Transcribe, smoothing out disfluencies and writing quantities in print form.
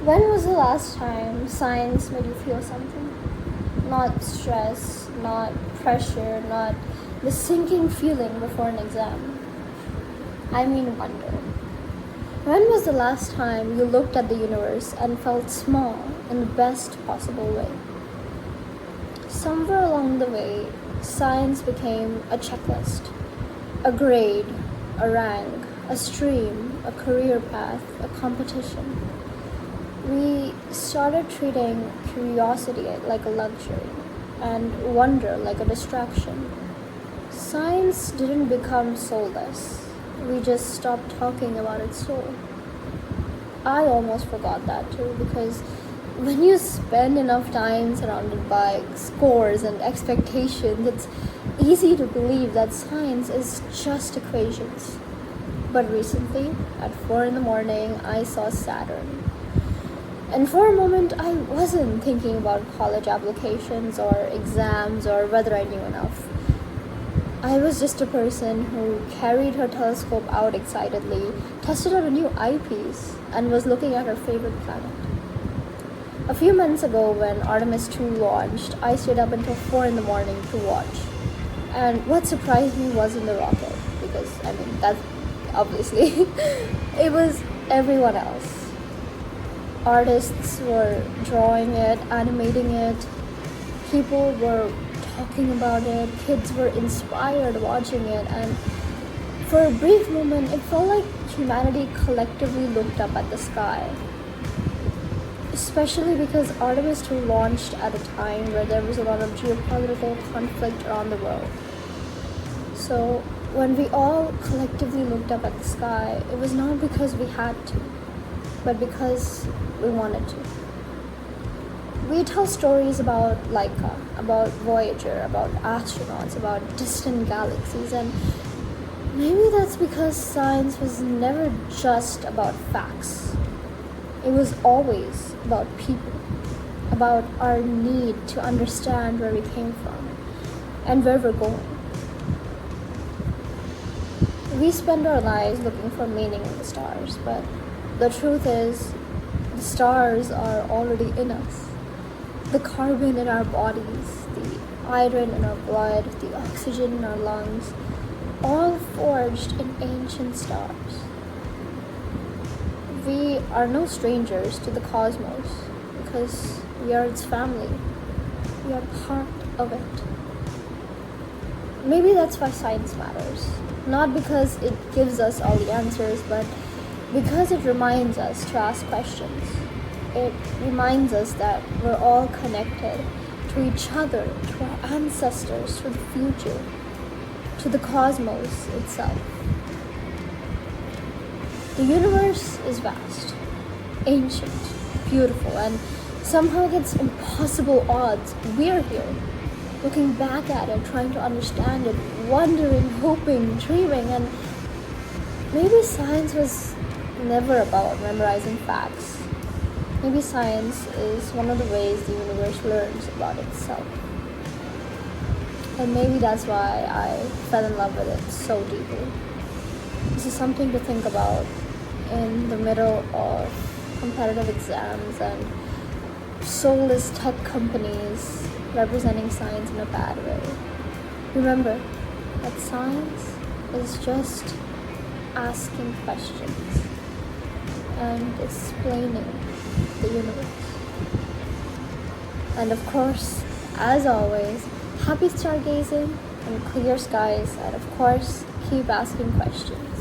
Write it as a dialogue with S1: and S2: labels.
S1: When was the last time science made you feel something? Not stress, not pressure, not the sinking feeling before an exam. I mean wonder. When was the last time you looked at the universe and felt small in the best possible way? Somewhere along the way, science became a checklist, a grade, a rank, a stream, a career path, a competition. We started treating curiosity like a luxury and wonder like a distraction. Science didn't become soulless. We just stopped talking about its soul. I almost forgot that too, because when you spend enough time surrounded by scores and expectations, it's easy to believe that science is just equations. But recently, at 4 in the morning, I saw Saturn. And for a moment, I wasn't thinking about college applications or exams or whether I knew enough. I was just a person who carried her telescope out excitedly, tested out a new eyepiece, and was looking at her favorite planet. A few months ago, when Artemis 2 launched, I stayed up until 4 in the morning to watch. And what surprised me wasn't the rocket, because, that's obviously, it was everyone else. Artists were drawing it, animating it, people were talking about it, kids were inspired watching it, and for a brief moment it felt like humanity collectively looked up at the sky. Especially because Artemis 2 launched at a time where there was a lot of geopolitical conflict around the world. So when we all collectively looked up at the sky, it was not because we had to, but because we wanted to. We tell stories about Laika, about Voyager, about astronauts, about distant galaxies, and maybe that's because science was never just about facts. It was always about people, about our need to understand where we came from and where we're going. We spend our lives looking for meaning in the stars, but the truth is, the stars are already in us. The carbon in our bodies, the iron in our blood, the oxygen in our lungs, all forged in ancient stars. We are no strangers to the cosmos because we are its family. We are part of it. Maybe that's why science matters. Not because it gives us all the answers, but because it reminds us to ask questions. It reminds us that we're all connected to each other, to our ancestors, to the future, to the cosmos itself. The universe is vast, ancient, beautiful, and somehow against impossible odds, we're here, looking back at it, trying to understand it, wondering, hoping, dreaming, and maybe science was never about memorizing facts. Maybe science is one of the ways the universe learns about itself. And maybe that's why I fell in love with it so deeply. This is something to think about in the middle of competitive exams and soulless tech companies representing science in a bad way. Remember that science is just asking questions and explaining the universe. And of course, as always, happy stargazing and clear skies, and of course, keep asking questions.